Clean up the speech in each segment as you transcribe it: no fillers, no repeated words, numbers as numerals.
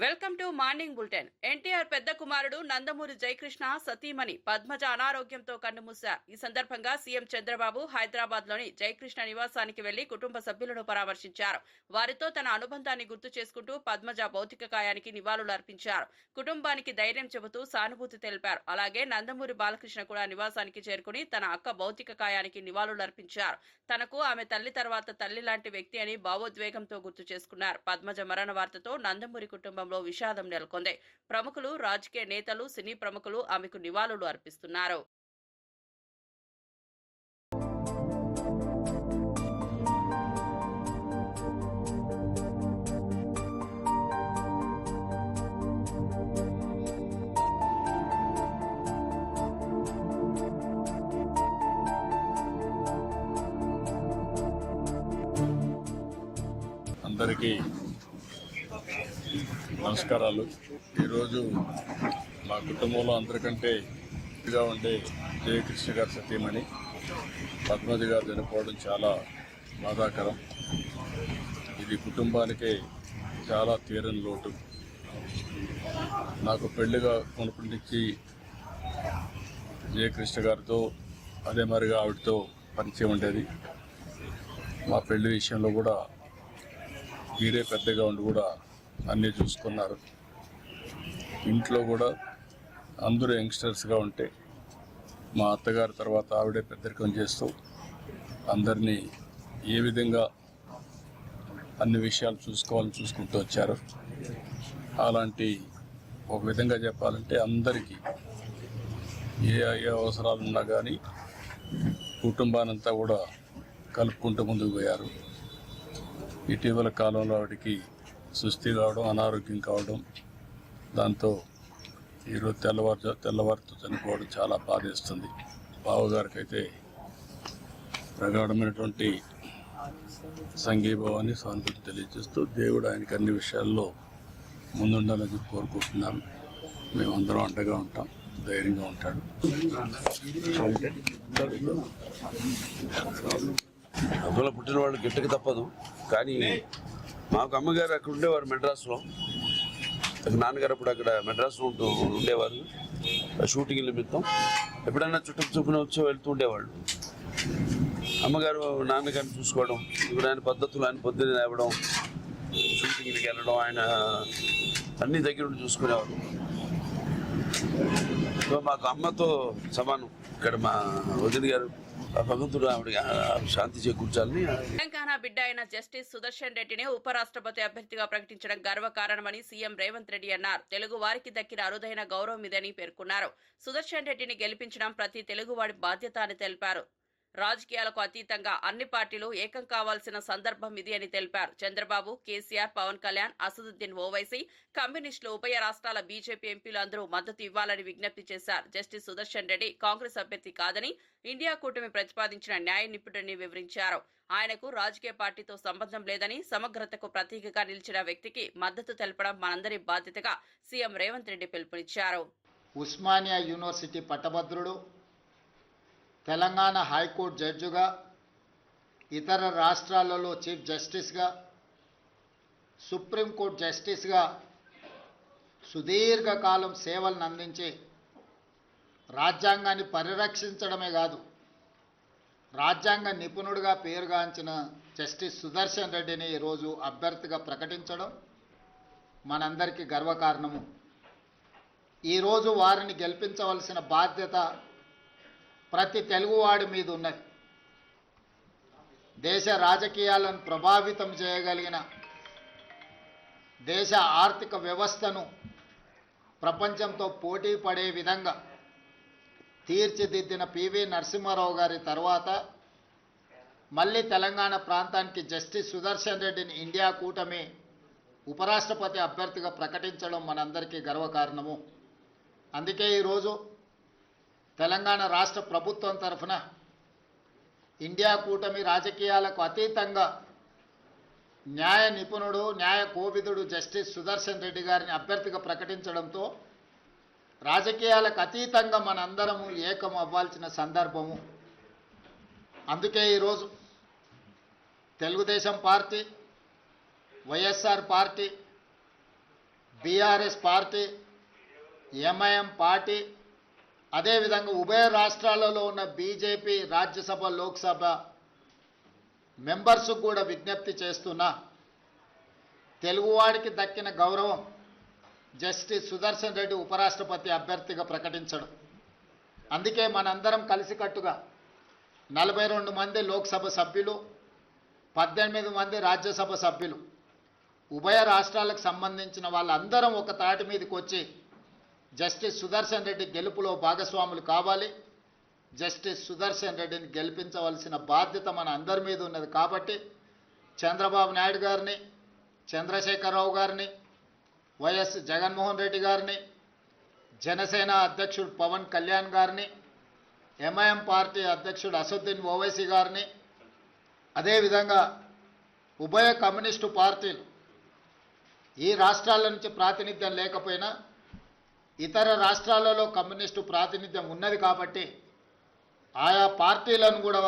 Welcome to morning bulletin. NTR పెద్ద కుమారుడు నందమూరి జయకృష్ణ సతీమణి పద్మజ అనారోగ్యంతో కన్నుమూశారు. ఈ సందర్భంగా సీఎం చంద్రబాబు హైదరాబాద్ లోని జయకృష్ణ నివాసానికి వెళ్లి కుటుంబ సభ్యులను పరామర్శించారు. వారితో తన అనుబంధాన్ని గుర్తు చేసుకుంటూ పద్మజ భౌతిక కాయానికి నివాళులు అర్పించారు. కుటుంబానికి ధైర్యం చెబుతూ సానుభూతి తెలిపారు. అలాగే నందమూరి బాలకృష్ణ కూడా నివాసానికి చేరుకుని తన అక్క భౌతిక కాయానికి నివాళులు అర్పించారు. తనకు ఆమె తల్లి తర్వాత తల్లి లాంటి వ్యక్తి అని భావోద్వేగంతో గుర్తు చేసుకున్నారు. పద్మజ మరణ వార్తతో నందమూరి కుటుంబం విషాదం నెలకొంది. ప్రముఖులు, రాజకీయ నేతలు, సినీ ప్రముఖులు ఆమెకు నివాళులు అర్పిస్తున్నారు. అందరికీ నమస్కారాలు. ఈరోజు మా కుటుంబంలో అందరికంటే ఇదిగా ఉండే జయకృష్ణ గారి సతీమణి పద్మజ గారు చనిపోవడం చాలా బాధాకరం. ఇది కుటుంబానికే చాలా తీరని లోటు. నాకు పెళ్లిగా కొనుప్పటి నుంచి జయకృష్ణ గారితో అదే మరిగా ఆవిడతో పరిచయం ఉండేది. మా పెళ్లి విషయంలో కూడా వీరే పెద్దగా ఉండి కూడా అన్నీ చూసుకున్నారు. ఇంట్లో కూడా అందరూ యంగ్స్టర్స్గా ఉంటే మా అత్తగారి తర్వాత ఆవిడే పెద్దరికం చేస్తూ అందరినీ ఏ విధంగా అన్ని విషయాలు చూసుకోవాలని చూసుకుంటూ వచ్చారు. అలాంటి ఒక విధంగా చెప్పాలంటే అందరికీ ఏ అవసరాలు ఉన్నా కానీ కుటుంబానంతా కూడా కలుపుకుంటూ ముందుకు పోయారు. ఇటీవల కాలంలో ఆవిడికి సుస్థి కావడం, అనారోగ్యం కావడం, దాంతో ఈరోజు తెల్లవారితో చనిపోవడం చాలా బాధేస్తుంది. బావగారికి అయితే ప్రగాఢమైనటువంటి సంఘీభావాన్ని, సానుభూతి తెలియజేస్తూ దేవుడు ఆయనకి అన్ని విషయాల్లో ముందుండాలని కోరుకుంటున్నాను. మేమందరం అండగా ఉంటాం, ధైర్యంగా ఉంటాడు. అందులో పుట్టిన వాళ్ళు గిట్టక తప్పదు. కానీ మాకు అమ్మగారు అక్కడ ఉండేవారు మెడ్రాస్లో. నాన్నగారు అప్పుడు అక్కడ మెడ్రాస్లో ఉండేవారు షూటింగ్ నిమిత్తం. ఎప్పుడైనా చుట్టూ చూపున వచ్చి వెళ్తూ ఉండేవాళ్ళు. అమ్మగారు నాన్నగారిని చూసుకోవడం, ఇప్పుడు ఆయన పద్ధతులు, ఆయన పొద్దున్న లేవడం, షూటింగ్కి వెళ్ళడం, ఆయన అన్ని దగ్గర ఉండి చూసుకునేవారు. సో మాకు అమ్మతో సమానం. ఇక్కడ మా వదిన గారు భగవంతుడు ఆవిడ శాంతి చేకూర్చాలని. తెలంగాణ బిడ్డ అయిన జస్టిస్ సుదర్శన్ రెడ్డిని ఉపరాష్ట్రపతి అభ్యర్థిగా ప్రకటించడం గర్వకారణమని సీఎం రేవంత్ రెడ్డి అన్నారు. తెలుగు వారికి దక్కిన అరుదైన గౌరవం ఇదని పేర్కొన్నారు. సుదర్శన్ రెడ్డిని గెలిపించడం ప్రతి తెలుగువాడి బాధ్యత అని తెలిపారు. రాజకీయాలకు అతీతంగా అన్ని పార్టీలు ఏకం కావాల్సిన సందర్భం ఇది అని తెలిపారు. చంద్రబాబు, కేసీఆర్, పవన్ కళ్యాణ్, అసదుద్దీన్ ఓవైసీ, కమ్యూనిస్టులు, ఉభయ రాష్ట్రాల బీజేపీ ఎంపీలు అందరూ మద్దతు ఇవ్వాలని విజ్ఞప్తి చేశారు. జస్టిస్ సుదర్శన్ రెడ్డి కాంగ్రెస్ అభ్యర్థి కాదని ఇండియా కూటమి ప్రతిపాదించిన న్యాయ నిపుణుడిని వివరించారు. ఆయనకు రాజకీయ పార్టీతో సంబంధం లేదని, సమగ్రతకు ప్రతీకగా నిలిచిన వ్యక్తికి మద్దతు తెలపడం మనందరి బాధ్యతగా సీఎం రేవంత్ రెడ్డి పిలుపునిచ్చారు. ఉస్మానియా యూనివర్సిటీ పట్టభద్రుడు, తెలంగాణ హైకోర్టు జడ్జిగా, ఇతర రాష్ట్రాలలో చీఫ్ జస్టిస్గా, సుప్రీంకోర్టు జస్టిస్గా సుదీర్ఘకాలం సేవలను అందించి రాజ్యాంగాన్ని పరిరక్షించడమే కాదు, రాజ్యాంగ నిపుణుడిగా పేరుగాంచిన జస్టిస్ సుదర్శన్ రెడ్డిని ఈరోజు అభ్యర్థిగా ప్రకటించడం మనందరికీ గర్వకారణము. ఈరోజు వారిని గెలిపించవలసిన బాధ్యత ప్రతి తెలుగువాడి మీద ఉన్నది. దేశ రాజకీయాలను ప్రభావితం చేయగలిగిన, దేశ ఆర్థిక వ్యవస్థను ప్రపంచంతో పోటీ పడే విధంగా తీర్చిదిద్దిన పివి నరసింహారావు గారి తర్వాత మళ్ళీ తెలంగాణ ప్రాంతానికి జస్టిస్ సుదర్శన్ రెడ్డిని ఇండియా కూటమి ఉపరాష్ట్రపతి అభ్యర్థిగా ప్రకటించడం మనందరికీ గర్వకారణము. అందుకే ఈరోజు తెలంగాణ రాష్ట్ర ప్రభుత్వం తరఫున ఇండియా కూటమి రాజకీయాలకు అతీతంగా న్యాయ నిపుణుడు, న్యాయ కోవిదుడు జస్టిస్ సుదర్శన్ రెడ్డి గారిని అభ్యర్థిగా ప్రకటించడంతో రాజకీయాలకు అతీతంగా మనందరము ఏకం అవ్వాల్సిన సందర్భము. అందుకే ఈరోజు Telugu Desam party, YSR party, BRS party, MIM party, అదేవిధంగా ఉభయ రాష్ట్రాలలో ఉన్న బీజేపీ రాజ్యసభ, లోక్సభ మెంబర్స్కు కూడా విజ్ఞప్తి చేస్తున్నా, తెలుగువాడికి దక్కిన గౌరవం జస్టిస్ సుదర్శన్ రెడ్డి ఉపరాష్ట్రపతి అభ్యర్థిగా ప్రకటించడం. అందుకే మనందరం కలిసికట్టుగా 42 మంది లోక్సభ సభ్యులు, 18 మంది రాజ్యసభ సభ్యులు, ఉభయ రాష్ట్రాలకు సంబంధించిన వాళ్ళందరం ఒక తాటి మీదకి వచ్చి జస్టిస్ సుదర్శన్ రెడ్డి గెలుపులో భాగస్వాములు కావాలి. జస్టిస్ సుదర్శన్ రెడ్డిని గెలిపించవలసిన బాధ్యత మన అందరి మీద ఉన్నది. కాబట్టి చంద్రబాబు నాయుడు గారిని, చంద్రశేఖరరావు గారిని, వైఎస్ జగన్మోహన్ రెడ్డి గారిని, జనసేన అధ్యక్షుడు పవన్ కళ్యాణ్ గారిని, ఎంఐఎం పార్టీ అధ్యక్షుడు అసదుద్దీన్ ఓవైసీ గారిని, అదేవిధంగా ఉభయ కమ్యూనిస్టు పార్టీలు ఈ రాష్ట్రాల నుంచి ప్రాతినిధ్యం లేకపోయినా ఇతర రాష్ట్రాలలో కమ్యూనిస్టు ప్రాతినిధ్యం ఉన్నది కాబట్టి ఆయా పార్టీలను కూడా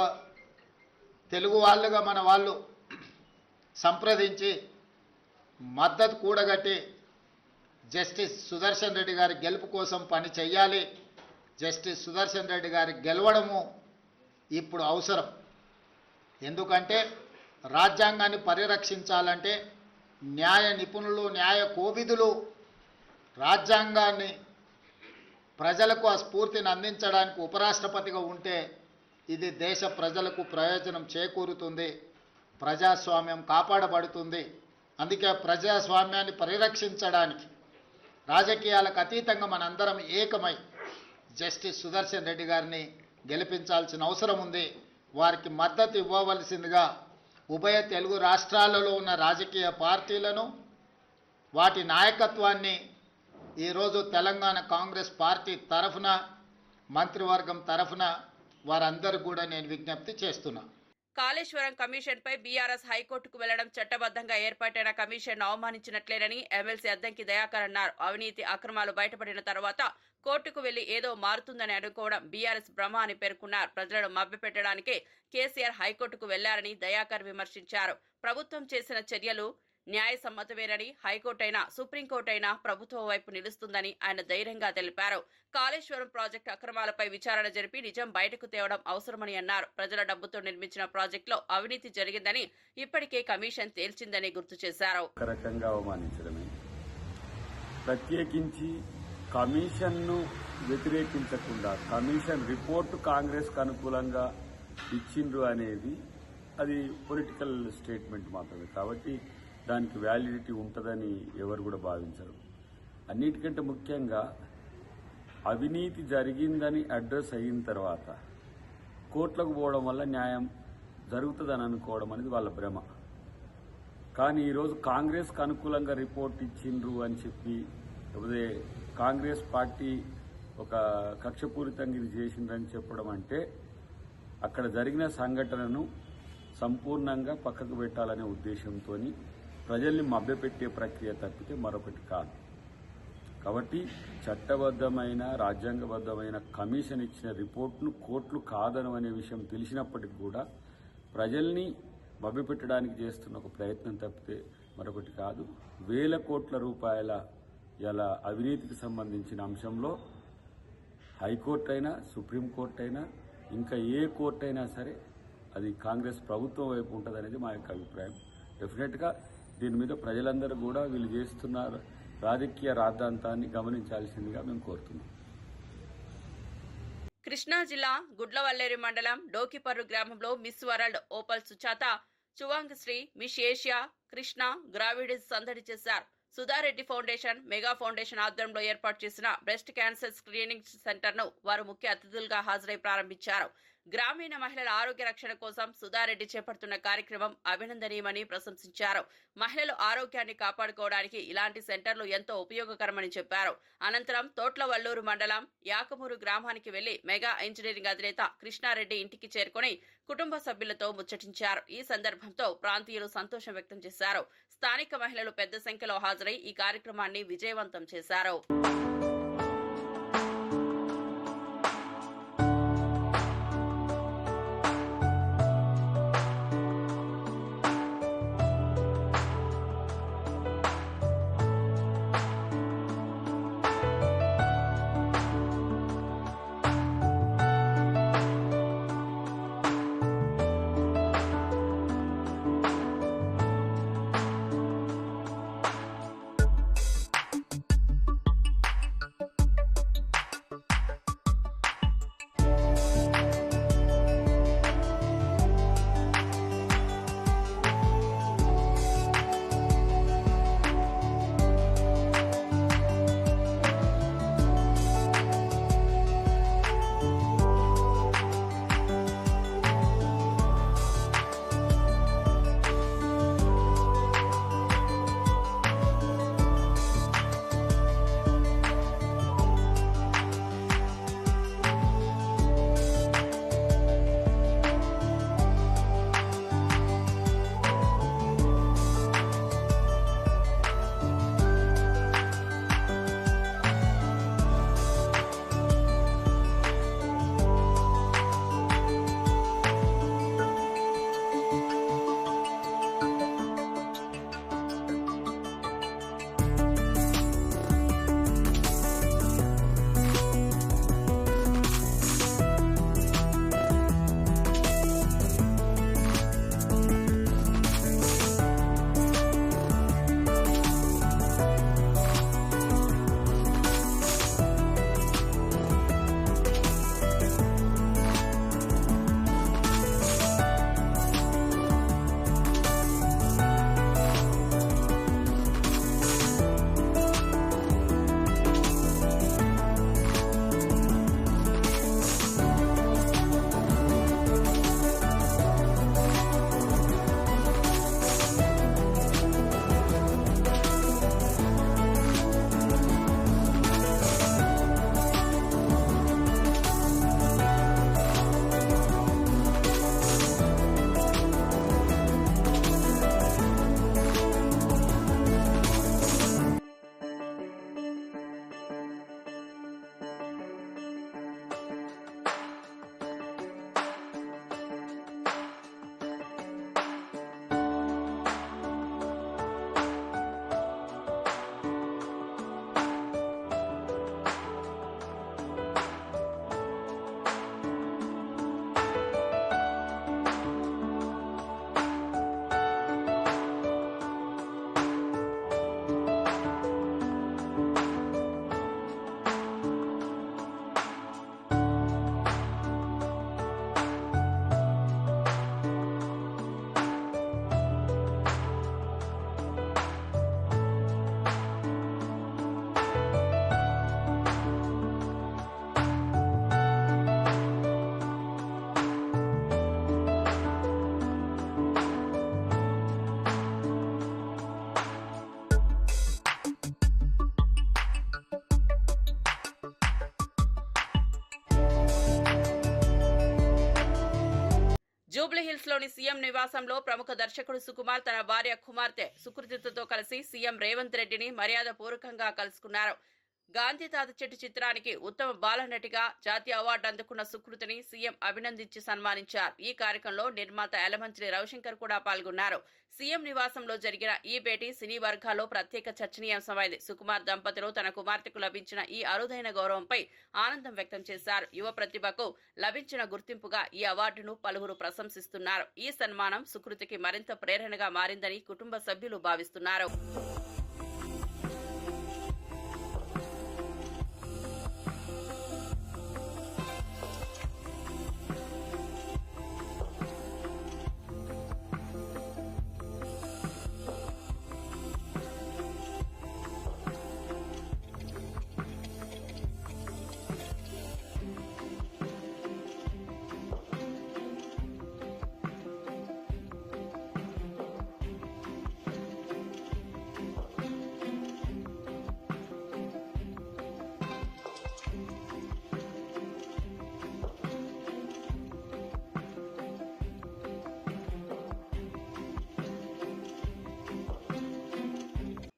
తెలుగు వాళ్ళుగా మన వాళ్ళు సంప్రదించి మద్దతు కూడగట్టి జస్టిస్ సుదర్శన్ రెడ్డి గారి గెలుపు కోసం పని చేయాలి. జస్టిస్ సుదర్శన్ రెడ్డి గారి గెలవడము ఇప్పుడు అవసరం. ఎందుకంటే రాజ్యాంగాన్ని పరిరక్షించాలంటే న్యాయ నిపుణులు, న్యాయ కోవిదులు రాజ్యాంగాన్ని ప్రజలకు ఆ స్ఫూర్తిని అందించడానికి ఉపరాష్ట్రపతిగా ఉంటే ఇది దేశ ప్రజలకు ప్రయోజనం చేకూరుతుంది, ప్రజాస్వామ్యం కాపాడబడుతుంది. అందుకే ప్రజాస్వామ్యాన్ని పరిరక్షించడానికి రాజకీయాలకు అతీతంగా మనందరం ఏకమై జస్టిస్ సుదర్శన్ రెడ్డి గారిని గెలిపించాల్సిన అవసరం ఉంది. వారికి మద్దతు ఇవ్వవలసిందిగా ఉభయ తెలుగు రాష్ట్రాలలో ఉన్న రాజకీయ పార్టీలను, వాటి నాయకత్వాన్ని ఈరోజు తెలంగాణ కాంగ్రెస్ పార్టీ తరఫున, మంత్రివర్గం తరఫున వారందరూ కూడా నేను విజ్ఞప్తి చేస్తున్నా. కాళేశ్వరం కమిషన్ పై బీఆర్ఎస్ హైకోర్టుకు వెళ్లడం చట్టబద్ధంగా ఏర్పాటైన కమిషన్ అవమానించినట్లేనని ఎమ్మెల్సీ అద్దంకి దయాకర్ అన్నారు. అవినీతి అక్రమాలు బయటపడిన తర్వాత కోర్టుకు వెళ్లి ఏదో మారుతుందని అనుకోవడం బీఆర్ఎస్ భ్రమ అని పేర్కొన్నారు. ప్రజలను మభ్యపెట్టడానికే కేసీఆర్ హైకోర్టుకు వెళ్లారని దయాకర్ విమర్శించారు. ప్రభుత్వం చేసిన చర్యలు న్యాయసమ్మతమేనని, హైకోర్టైనా సుప్రీంకోర్టైనా ప్రభుత్వం వైపు నిలుస్తుందని ఆయన ధైర్యంగా తెలిపారు. కాళేశ్వరం ప్రాజెక్టు అక్రమాలపై విచారణ జరిపి నిజం బయటకు తేవడం అవసరమని అన్నారు. ప్రజల డబ్బుతో నిర్మించిన ప్రాజెక్టులో అవినీతి జరిగిందని ఇప్పటికే కమిషన్ తేల్చిందని గుర్తు చేశారు. ప్రత్యేకించి కమిషన్ను వ్యతిరేకించకుండా కమిషన్ రిపోర్టు కాంగ్రెస్కు అనుకూలంగా ఇచ్చిండ్రు అనేది అది పొలిటికల్ స్టేట్మెంట్ మాత్రమే. కాబట్టి దానికి వ్యాలిడిటీ ఉంటుందని ఎవరు కూడా భావించరు. అన్నిటికంటే ముఖ్యంగా అవినీతి జరిగిందని అడ్రస్ అయిన తర్వాత కోర్టులకు పోవడం వల్ల న్యాయం జరుగుతుందని అనుకోవడం అనేది వాళ్ళ భ్రమ. కానీ ఈరోజు కాంగ్రెస్కు అనుకూలంగా రిపోర్ట్ ఇచ్చిండ్రు అని చెప్పి, లేకపోతే కాంగ్రెస్ పార్టీ ఒక కక్షపూరితంగా ఇది చేసిండ్రని చెప్పడం అంటే అక్కడ జరిగిన సంఘటనను సంపూర్ణంగా పక్కకు పెట్టాలనే ఉద్దేశంతో ప్రజల్ని మభ్యపెట్టే ప్రక్రియ తప్పితే మరొకటి కాదు. కాబట్టి చట్టబద్ధమైన, రాజ్యాంగబద్ధమైన కమిషన్ ఇచ్చిన రిపోర్టును కోర్టులు కాదను అనే విషయం తెలిసినప్పటికీ కూడా ప్రజల్ని మభ్యపెట్టడానికి చేస్తున్న ఒక ప్రయత్నం తప్పితే మరొకటి కాదు. వేల కోట్ల రూపాయల ఇలా అవినీతికి సంబంధించిన అంశంలో హైకోర్టు అయినా, సుప్రీంకోర్టు అయినా, ఇంకా ఏ కోర్టు అయినా సరే అది కాంగ్రెస్ ప్రభుత్వం వైపు ఉంటుంది అనేది మా యొక్క అభిప్రాయం. డెఫినెట్గా దీని మీద ప్రజలందరూ కూడా వీళ్ళు చేస్తున్న రాజకీయ రాద్ధాంతాన్ని గమనించాల్సిందిగా మేము కోరుతున్నాం. కృష్ణా జిల్లా గుడ్లవల్లేరు మండలం డోకిపర్రు గ్రామంలో Miss World Opal Suchata, Chuangsri, Miss Asia, Krishna గ్రావిడిస్ సందడి చేశారు. సుధారెడ్డి ఫౌండేషన్, మెగా ఫౌండేషన్ ఆధ్వర్యంలో ఏర్పాటు చేసిన బ్రెస్ట్ క్యాన్సర్ స్క్రీనింగ్ సెంటర్ను వారు ముఖ్య అతిథులుగా హాజరై ప్రారంభించారు. గ్రామీణ మహిళల ఆరోగ్య రక్షణ కోసం సుధారెడ్డి చేపడుతున్న కార్యక్రమం అభినందనీయమని ప్రశంసించారు. మహిళలు ఆరోగ్యాన్ని కాపాడుకోవడానికి ఇలాంటి సెంటర్లు ఎంతో ఉపయోగకరమని చెప్పారు. అనంతరం తోట్లవల్లూరు మండలం యాకమూరు గ్రామానికి వెళ్లి మెగా ఇంజనీరింగ్ అధినేత కృష్ణారెడ్డి ఇంటికి చేరుకుని కుటుంబ సభ్యులతో ముచ్చటించారు. ఈ సందర్భంతో ప్రాంతీయులు సంతోషం వ్యక్తం చేశారు. స్థానిక మహిళలు పెద్ద సంఖ్యలో హాజరై ఈ కార్యక్రమాన్ని విజయవంతం చేశారు. జూబ్లీహిల్స్ లోని సీఎం నివాసంలో ప్రముఖ దర్శకుడు సుకుమార్ తన భార్య కుమార్తె సుకృతితో కలిసి సీఎం రేవంత్ రెడ్డిని మర్యాదపూర్వకంగా కలుసుకున్నారు. గాంధీ తాత చెట్టు చిత్రానికి ఉత్తమ బాలనటిగా జాతీయ అవార్డు అందుకున్న సుకృతిని సీఎం అభినందించి సన్మానించారు. ఈ కార్యక్రమంలో నిర్మాత యలమంచిలి రవిశంకర్ కూడా పాల్గొన్నారు. సీఎం నివాసంలో జరిగిన ఈ భేటీ సినీ వర్గాల్లో ప్రత్యేక చర్చనీయాంశమైంది. సుకుమార్ దంపతులు తన కుమార్తెకు లభించిన ఈ అరుదైన గౌరవంపై ఆనందం వ్యక్తం చేశారు. యువ ప్రతిభకు లభించిన గుర్తింపుగా ఈ అవార్డును పలువురు ప్రశంసిస్తున్నారు. ఈ సన్మానం సుకృతికి మరింత ప్రేరణగా మారిందని కుటుంబ సభ్యులు భావిస్తున్నారు.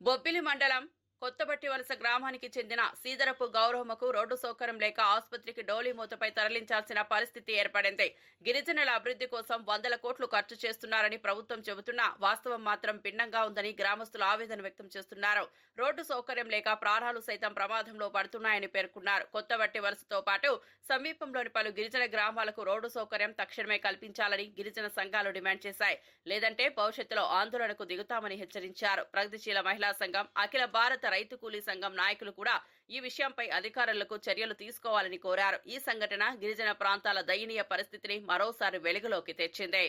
బొబ్బిలి మండలం కొత్తబట్టి వలస గ్రామానికి చెందిన సీదరపు గౌరవమ్మకు రోడ్డు సౌకర్యం లేక ఆసుపత్రికి డోలీ మూతపై తరలించాల్సిన పరిస్థితి ఏర్పడింది. గిరిజనుల అభివృద్ధి కోసం 100 కోట్లు ఖర్చు చేస్తున్నారని ప్రభుత్వం చెబుతున్నా వాస్తవం మాత్రం భిన్నంగా ఉందని గ్రామస్తులు ఆవేదన వ్యక్తం చేస్తున్నారు. రోడ్డు సౌకర్యం లేక ప్రాణాలు సైతం ప్రమాదంలో పడుతున్నాయని పేర్కొన్నారు. కొత్తబట్టి వలసతో పాటు సమీపంలోని పలు గిరిజన గ్రామాలకు రోడ్డు సౌకర్యం తక్షణమే కల్పించాలని గిరిజన సంఘాలు డిమాండ్ చేశాయి. లేదంటే భవిష్యత్తులో ఆందోళనకు దిగుతామని హెచ్చరించారు. ప్రగతిశీల మహిళా సంఘం, అఖిల భారత రైతు కూలీ సంఘం నాయకులు కూడా ఈ విషయంపై అధికారులకు చర్యలు తీసుకోవాలని కోరారు. ఈ సంఘటన గిరిజన ప్రాంతాల దయనీయ పరిస్థితిని మరోసారి వెలుగులోకి తెచ్చింది.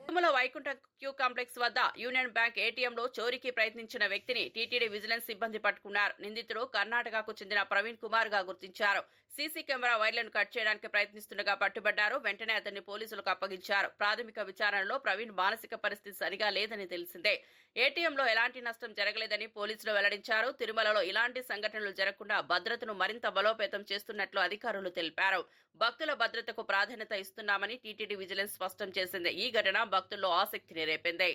తిరుమల వైకుంఠ క్యూ కాంప్లెక్స్ వద్ద యూనియన్ బ్యాంక్ ఏటీఎంలో చోరీకి ప్రయత్నించిన వ్యక్తిని టీటీడీ విజిలెన్స్ సిబ్బంది పట్టుకున్నారు. నిందితుడు కర్ణాటకకు చెందిన ప్రవీణ్ కుమార్ గా గుర్తించారు. సీసీ కెమెరా వైర్లను కట్ చేయడానికి ప్రయత్నిస్తుండగా పట్టుబడ్డారు. వెంటనే అతన్ని పోలీసులకు అప్పగించారు. ప్రాథమిక విచారణలో ప్రవీణ్ మానసిక పరిస్థితి సరిగా లేదని తెలిసిందే. ఏటీఎంలో ఎలాంటి నష్టం జరగలేదని పోలీసులు వెల్లడించారు. తిరుమలలో ఇలాంటి సంఘటనలు జరగకుండా భద్రతను మరింత బలోపేతం చేస్తున్నట్లు అధికారులు తెలిపారు. భక్తుల భద్రతకు ప్రాధాన్యత ఇస్తున్నామని టీటీడీ విజిలెన్స్ స్పష్టం చేసింది. ఈ ఘటన భక్తుల్లో ఆసక్తిని రేపింది.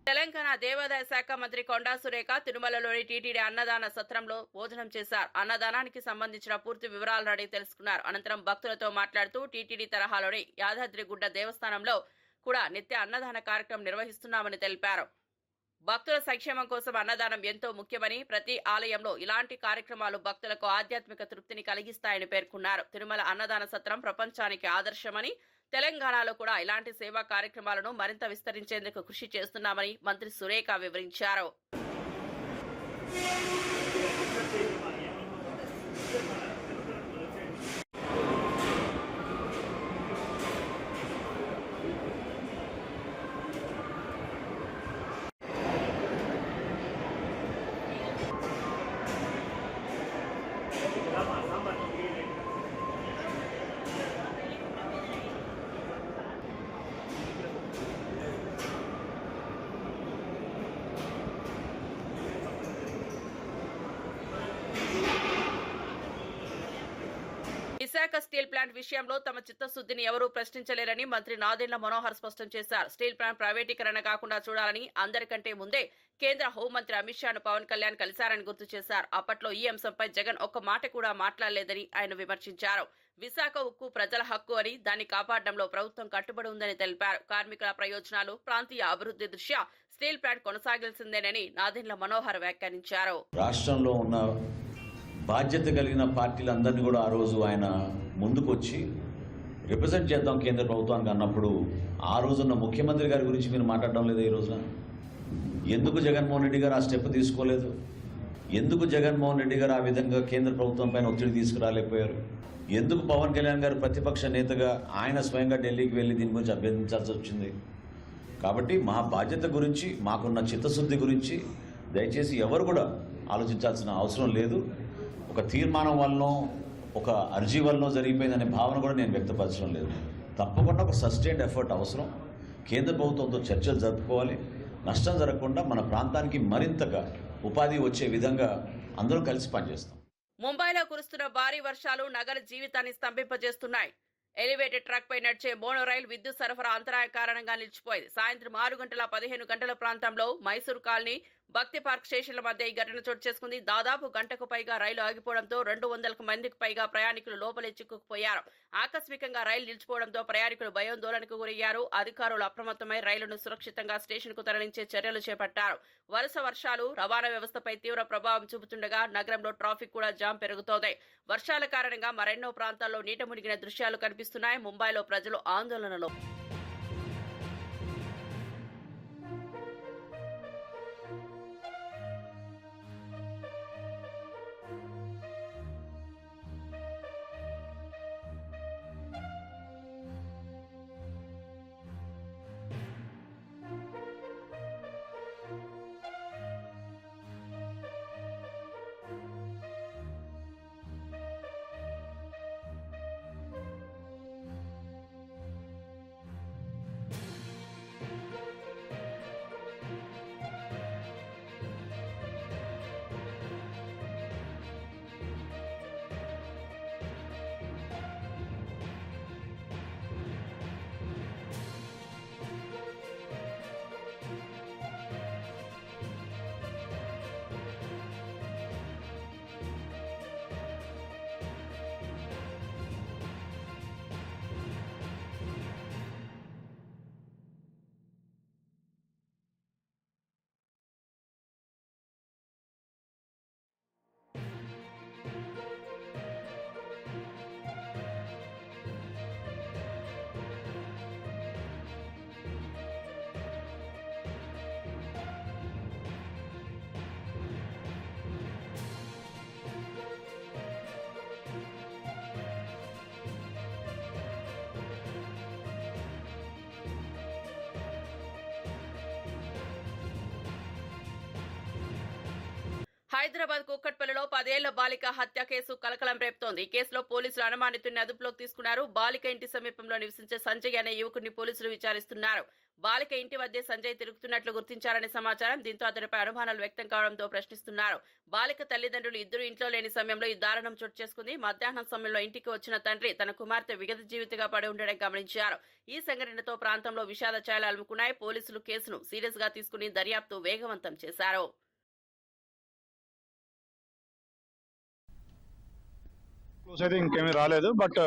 తెలంగాణ దేవాదాయ శాఖ మంత్రి కొండా సురేఖ తిరుమలలోని టీటీడీ అన్నదాన సత్రంలో భోజనం చేశారు. అన్నదానానికి సంబంధించిన పూర్తి వివరాలను అడిగి తెలుసుకున్నారు. అనంతరం భక్తులతో మాట్లాడుతూ టీటీడీ తరహాలోని యాదాద్రిగుడ్డ దేవస్థానంలో కూడా నిత్య అన్నదాన కార్యక్రమం నిర్వహిస్తున్నామని తెలిపారు. భక్తుల సంక్షేమం కోసం అన్నదానం ఎంతో ముఖ్యమని, ప్రతి ఆలయంలో ఇలాంటి కార్యక్రమాలు భక్తులకు ఆధ్యాత్మిక తృప్తిని కలిగిస్తాయని పేర్కొన్నారు. తిరుమల అన్నదాన సత్రం ప్రపంచానికి ఆదర్శమని, తెలంగాణలో కూడా ఇలాంటి సేవా కార్యక్రమాలను మరింత విస్తరించేందుకు కృషి చేస్తున్నామని మంత్రి సురేఖ వివరించారు. విశాఖ స్టీల్ ప్లాంట్ విషయంలో తమ చిత్తశుద్ధిని ఎవరూ ప్రశ్నించలేరని మంత్రి నాదెండ్ల మనోహర్ స్పష్టం చేశారు. స్టీల్ ప్లాంట్ ప్రైవేటీకరణ కాకుండా చూడాలని అందరికంటే ముందే కేంద్ర హోంమంత్రి అమిత్ షాను పవన్ కళ్యాణ్ కలిశారని గుర్తు చేశారు. అప్పట్లో ఈ అంశంపై జగన్ ఒక్క మాట కూడా మాట్లాడలేదని ఆయన విమర్శించారు. విశాఖ ఉక్కు ప్రజల హక్కు అని దాన్ని కాపాడడంలో ప్రభుత్వం కట్టుబడి ఉందని తెలిపారు. కార్మికుల ప్రయోజనాలు, ప్రాంతీయ అభివృద్ధి దృష్ట్యా స్టీల్ ప్లాంట్ కొనసాగాల్సిందేనని నాదెండ్ల మనోహర్ వ్యాఖ్యానించారు. రాష్ట్రంలో ఉన్న బాధ్యత కలిగిన పార్టీలందరినీ కూడా ఆ రోజు ఆయన ముందుకొచ్చి రిప్రజెంట్ చేద్దాం కేంద్ర ప్రభుత్వానికి అన్నప్పుడు ఆ రోజున్న ముఖ్యమంత్రి గారి గురించి మీరు మాట్లాడడం లేదా? ఈ రోజున ఎందుకు జగన్మోహన్ రెడ్డి గారు ఆ స్టెప్ తీసుకోలేదు? ఎందుకు జగన్మోహన్ రెడ్డి గారు ఆ విధంగా కేంద్ర ప్రభుత్వం పైన ఒత్తిడి తీసుకురాలేకపోయారు? ఎందుకు పవన్ కళ్యాణ్ గారు ప్రతిపక్ష నేతగా ఆయన స్వయంగా ఢిల్లీకి వెళ్ళి దీని గురించి అభ్యర్థించాల్సి వచ్చింది? కాబట్టి మా బాధ్యత గురించి, మాకున్న చిత్తశుద్ధి గురించి దయచేసి ఎవరు కూడా ఆలోచించాల్సిన అవసరం లేదు. ఒక తీర్మానం వల్లనో ఒక అర్జీ వల్లనో జరిగిపోయిందనే భావన కూడా నేను వ్యక్తపరచడం లేదు. తప్పకుండా ఒక సస్టైన్డ్ ఎఫర్ట్ అవసరం. కేంద్ర ప్రభుత్వంతో చర్చలు జరుపుకోవాలి. నష్టం జరగకుండా మన ప్రాంతానికి మరింతగా ఉపాధి వచ్చే విధంగా అందరం కలిసి పనిచేస్తాం. ముంబైలో కురుస్తున్న భారీ వర్షాలు నగర జీవితాన్ని స్తంభింపజేస్తున్నాయి. ఎలివేటెడ్ ట్రక్ పై నడిచే మోనో రైల్ విద్యుత్ సరఫరా అంతరాయ కారణంగా నిలిచిపోయింది. సాయంత్రం 6:15 ప్రాంతంలో మైసూర్ కాలనీ, భక్తి పార్క్ స్టేషన్ల మధ్య ఈ ఘటన చోటు చేసుకుంది. దాదాపు గంటకు పైగా రైలు ఆగిపోవడంతో 200 మందికి పైగా ప్రయాణికులు లోపలే చిక్కుకుపోయారు. ఆకస్మికంగా రైలు నిలిచిపోవడంతో ప్రయాణికులు భయాందోళనకు గురయ్యారు. అధికారులు అప్రమత్తమై రైలును సురక్షితంగా స్టేషన్కు తరలించే చర్యలు చేపట్టారు. వరుస వర్షాలు రవాణా వ్యవస్థపై తీవ్ర ప్రభావం చూపుతుండగా నగరంలో ట్రాఫిక్ కూడా జామ్ పెరుగుతోంది. వర్షాల కారణంగా మరెన్నో ప్రాంతాల్లో నీట మునిగిన దృశ్యాలు కనిపిస్తున్నాయి. ముంబైలో ప్రజలు ఆందోళనలో. హైదరాబాద్ కూకట్పల్లిలో 10 ఏళ్ల బాలిక హత్య కేసు కలకలం రేపుతోంది. ఈ కేసులో పోలీసులు అనుమానితుడిని అదుపులోకి తీసుకున్నారు. బాలిక ఇంటి సమీపంలో నివసించే సంజయ్ అనే యువకుడిని పోలీసులు విచారిస్తున్నారు. బాలిక ఇంటి వద్దే సంజయ్ తిరుగుతున్నట్లు గుర్తించారనే సమాచారం. దీంతో అతడిపై అనుమానాలు వ్యక్తం కావడంతో ప్రశ్నిస్తున్నారు. బాలిక తల్లిదండ్రులు ఇద్దరు ఇంట్లో లేని సమయంలో ఈ దారుణం చోటు చేసుకుంది. మధ్యాహ్నం సమయంలో ఇంటికి వచ్చిన తండ్రి తన కుమార్తె విగత జీవితగా పడి ఉండడం గమనించారు. ఈ సంఘటనతో ప్రాంతంలో విషాద ఛాయలు అలుముకున్నాయి. పోలీసులు కేసును సీరియస్ గా తీసుకుని దర్యాప్తు వేగవంతం చేశారు. అయితే ఇంకేమీ రాలేదు, but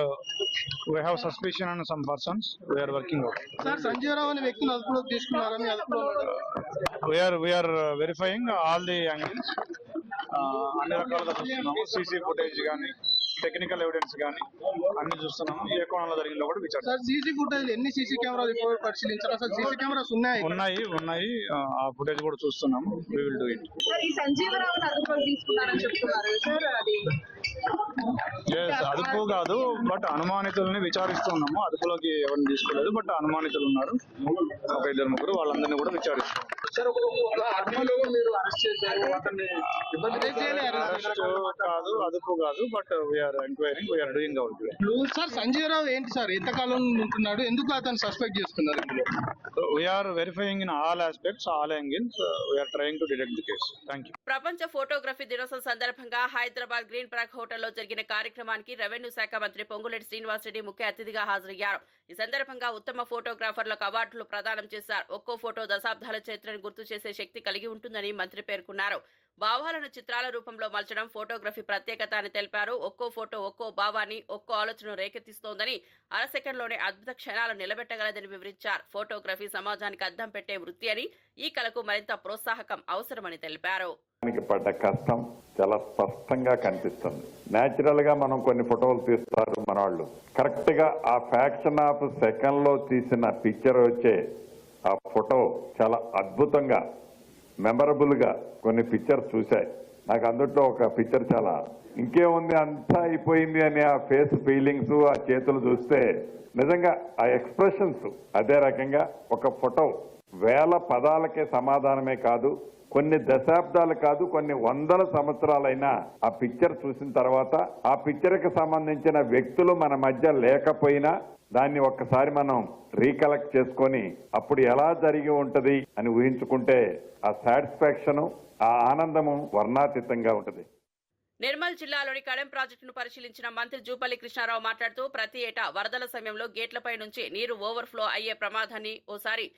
we have suspicion on some persons. We are working out. Sir Sanjay Rao అనే వ్యక్తిని అదుపులోకి తీసుకున్నారని we are verifying all the angles. అన్ని రకాలుగా చూస్తున్నాము. సీసీ ఫుటేజ్ కానీ, టెక్నికల్ ఎవిడెన్స్ కానీ అన్ని చూస్తున్నాము. ఏ కోణంలో జరిగిందో కూడా విచారణ. సార్ సీసీ ఫుటేజ్ ఎన్ని సీసీ కెమెరాలు పరిశీలించారు? అసలు సీసీ కెమెరాస్ ఉన్నాయి. ఆ ఫుటేజ్ కూడా చూస్తున్నాము. We will do it. ఈ సంజీవరావుని అదుపులోకి తీసుకున్నారని చెప్తున్నారు సార్. అది అదుపు కాదు, బట్ అనుమానితుల్ని విచారిస్తున్నాము. అదుపులోకి ఎవరిని తీసుకోలేదు, బట్ అనుమానితులు ఉన్నారు. ఒక 2-3 వాళ్ళందరినీ కూడా విచారిస్తున్నాం. అరెస్ట్ కాదు, అదుపు కాదు. But we are enquiring, we are doing our duty. Sir Sanjay Rao ఏంటి సార్ ఎంతకాలం ఉంటున్నాడు, ఎందుకు అతను సస్పెక్ట్ చేస్తున్నారు ఇందులో? So we are verifying in all aspects, all angles. We are trying to detect the case. Thank you. ప్రపంచ ఫోటోగ్రఫీ దినోత్సవం సందర్భంగా హైదరాబాద్ గ్రీన్ పార్క్ హోటల్లో జరిగిన కార్యక్రమానికి రెవెన్యూ శాఖ మంత్రి పొంగులేటి శ్రీనివాసరెడ్డి ముఖ్య అతిథిగా హాజరయ్యారు. ఈ సందర్భంగా ఉత్తమ ఫోటోగ్రాఫర్లకు అవార్డులు ప్రదానం చేశారు. ఒక్కో ఫోటో దశాబ్దాల చరిత్రను గుర్తు చేసే శక్తి కలిగి ఉంటుందని మంత్రి పేర్కొన్నారు. భావాలను చిత్రాల రూపంలో మలచడం ఫోటోగ్రఫీ ప్రత్యేకత అని తెలిపారు. ఒక్కో ఫోటో ఒక్కో భావాన్ని, ఒక్కో ఆలోచనను రేకెత్తిస్తోందని, అర సెకండ్లోనే అద్భుత క్షణాలు నిలబెట్టగలదని వివరించారు. ఫోటోగ్రఫీ సమాజానికి అద్దం పెట్టే వృత్తి అని, ఈ కళకు మరింత ప్రోత్సాహకం అవసరమని తెలిపారు. పడ్డ కష్టం చాలా స్పష్టంగా కనిపిస్తుంది. నేచురల్ గా మనం కొన్ని ఫోటోలు తీస్తారు మన వాళ్ళు, కరెక్ట్ గా ఆ ఫ్యాక్షన్ ఆఫ్ సెకండ్ లో తీసిన పిక్చర్ వచ్చే ఆ ఫోటో చాలా అద్భుతంగా మెమరబుల్ గా కొన్ని పిక్చర్స్ చూశాయి. నాకు అందుట్లో ఒక పిక్చర్ చాలా ఇంకేముంది అంతా అయిపోయింది అని ఆ ఫేస్ ఫీలింగ్స్, ఆ చేతులు చూస్తే నిజంగా ఆ ఎక్స్ప్రెషన్స్ అదే రకంగా ఒక ఫోటో వేల పదాలకే సమాధానమే కాదు, కొన్ని దశాబ్దాలు కాదు, కొన్ని వందల సంవత్సరాలైనా ఆ పిక్చర్ చూసిన తర్వాత ఆ పిక్చర్కి సంబంధించిన వ్యక్తులు మన మధ్య లేకపోయినా దాన్ని ఒక్కసారి మనం రీకలెక్ట్ చేసుకొని అప్పుడు ఎలా జరిగి ఉంటది అని ఊహించుకుంటే ఆ సాటిస్ఫాక్షన్, ఆ ఆనందము వర్ణాతీతంగా ఉంటది. నిర్మల్ జిల్లాలోని కడెం ప్రాజెక్టును పరిశీలించిన మంత్రి జూపల్లి కృష్ణారావు మాట్లాడుతూ ప్రతి ఏటా వరదల సమయంలో గేట్లపై నుంచి నీరు ఓవర్ఫ్లో అయ్యే ప్రమాదాన్ని ఓసారి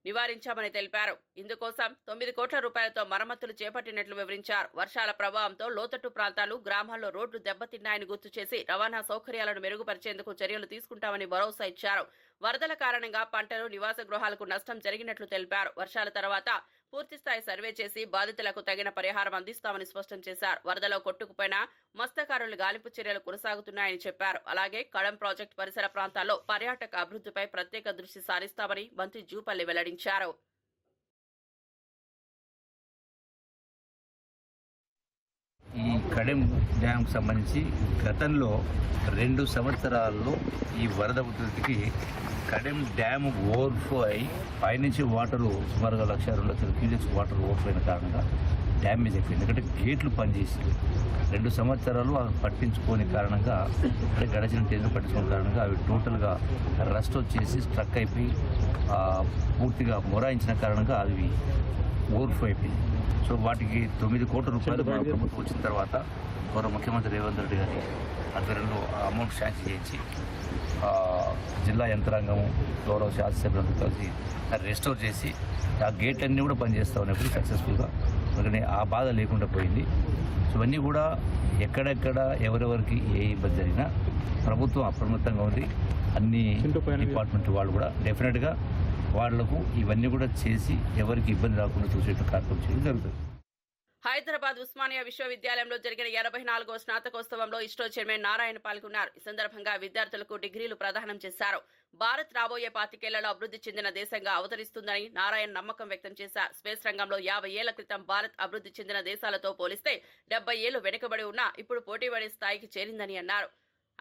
నివారించామని తెలిపారు. ఇందుకోసం 9 కోట్ల రూపాయలతో మరమ్మతులు చేపట్టినట్లు వివరించారు. వర్షాల ప్రభావంతో లోతట్టు ప్రాంతాలు, గ్రామాల్లో రోడ్లు దెబ్బతిన్నాయని గుర్తు చేసి రవాణా సౌకర్యాలను మెరుగుపరిచేందుకు చర్యలు తీసుకుంటామని భరోసా ఇచ్చారు. వరదల కారణంగా పంటలు, నివాస గృహాలకు నష్టం జరిగినట్లు తెలిపారు. వర్షాల తర్వాత పూర్తిస్థాయి సర్వే చేసి బాధితులకు తగిన పరిహారం అందిస్తామని స్పష్టం చేశారు. వరదలో కొట్టుకుపోయిన మత్స్యకారుల గాలింపు చర్యలు కొనసాగుతున్నాయని చెప్పారు. అలాగే కడెం ప్రాజెక్టు పరిసర ప్రాంతాల్లో పర్యాటక అభివృద్ధిపై ప్రత్యేక దృష్టి సారిస్తామని మంత్రి జూపల్లి వెల్లడించారు. ఈ కడెం డ్యామ్కి సంబంధించి గతంలో 2 సంవత్సరాల్లో ఈ వరద ఉధృతికి కడెం డ్యామ్ ఓవర్ఫ్లో అయి పైనుంచి వాటరు సుమారుగా 1,02,000 క్యూసెక్స్ వాటర్ ఓవర్ఫ్లో అయిన కారణంగా డ్యామేజ్ అయిపోయింది. ఎందుకంటే గేట్లు పనిచేసి 2 సంవత్సరాలు అవి పట్టించుకోని కారణంగా, అంటే గడిచిన టేజ్లో పట్టించుకోని కారణంగా అవి టోటల్గా రస్ట్ వచ్చేసి స్ట్రక్ అయిపోయి పూర్తిగా మొరాయించిన కారణంగా అవి ఓవర్ఫ్లో అయిపోయింది. సో వాటికి 9 కోట్ల రూపాయలు మన ప్రభుత్వం వచ్చిన తర్వాత గౌరవ ముఖ్యమంత్రి రేవంత్ రెడ్డి గారి ఆధ్వర్యంలో అమౌంట్ శాంక్షన్ చేయించి జిల్లా యంత్రాంగము, గౌరవ శాసనసభ్యులందరూ కలిసి రెస్టోర్ చేసి ఆ గేట్లన్నీ కూడా పనిచేస్తూ ఉన్నప్పుడు సక్సెస్ఫుల్గా, అందుకని ఆ బాధ లేకుండా పోయింది. సో ఇవన్నీ కూడా ఎక్కడెక్కడ ఎవరెవరికి ఏ ఇబ్బంది జరిగినా ప్రభుత్వం అప్రమత్తంగా ఉంది. అన్ని డిపార్ట్మెంట్ వాళ్ళు కూడా డెఫినెట్గా వాళ్లకు ఇవన్నీ కూడా చేసి ఎవరికి ఇబ్బంది రాకుండా చూసేట్టు కార్యక్రమం చేయడం జరుగుతుంది. హైదరాబాద్ ఉస్మానియా విశ్వవిద్యాలయంలో జరిగిన 84వ స్నాతకోత్సవంలో ఇస్రో చైర్మన్ నారాయణ పాల్గొన్నారు. ఈ సందర్భంగా విద్యార్థులకు డిగ్రీలు ప్రదానం చేశారు. భారత్ రాబోయే 25 ఏళ్లలో అభివృద్ధి చెందిన దేశంగా అవతరిస్తుందని నారాయణ నమ్మకం వ్యక్తం చేశారు. స్పేస్ రంగంలో 50 ఏళ్ల క్రితం భారత్ అభివృద్ధి చెందిన దేశాలతో పోలిస్తే 70 ఏళ్లు వెనుకబడి ఉన్నా ఇప్పుడు పోటీపడే స్థాయికి చేరిందని అన్నారు.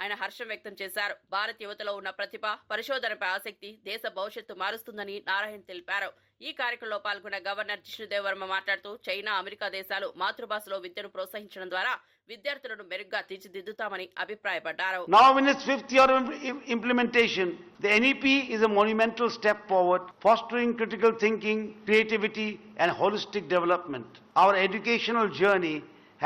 ఆయన హర్షం వ్యక్తం చేశారు. భారత్ యువతలో ఉన్న ప్రతిభ, పరిశోధనపై ఆసక్తి దేశ భవిష్యత్తు మారుస్తుందని నారాయణ తెలిపారు. ఈ కార్యక్రమంలో పాల్గొన్న గవర్నర్ జిష్ణుదేవ్ వర్మ మాట్లాడుతూ చైనా, అమెరికా దేశాలు మాతృభాషలో విద్యను ప్రోత్సహించడం ద్వారా విద్యార్థులను మెరుగ్గా తీర్చిదిద్దుతామని అభిప్రాయపడ్డారు. Now in its 5th year of implementation, the NEP is a monumental step forward, fostering critical thinking, creativity and holistic development. Our educational journey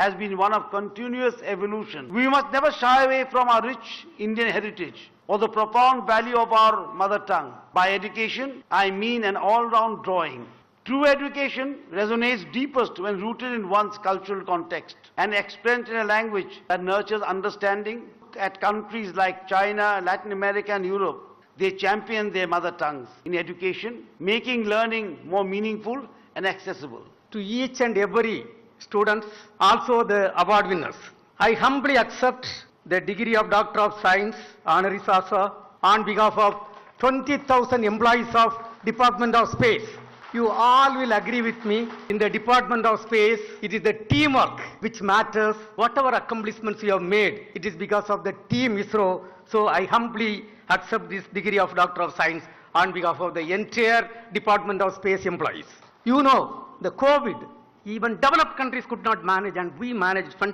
has been one of continuous evolution. We must never shy away from our rich Indian heritage or the profound value of our mother tongue. By education, I mean an all-round drawing. True education resonates deepest when rooted in one's cultural context and expressed in a language that nurtures understanding. At countries like China, Latin America and Europe, they champion their mother tongues in education, making learning more meaningful and accessible. To each and every students, also the award winners, I humbly accept the degree of Doctor of Science, honoris causa, on behalf of 20,000 employees of Department of Space. You all will agree with me, in the Department of Space, it is the teamwork which matters. Whatever accomplishments you have made, it is because of the team ISRO. So I humbly accept this degree of Doctor of Science on behalf of the entire Department of Space employees. You know, the COVID, even developed countries could not manage, and we managed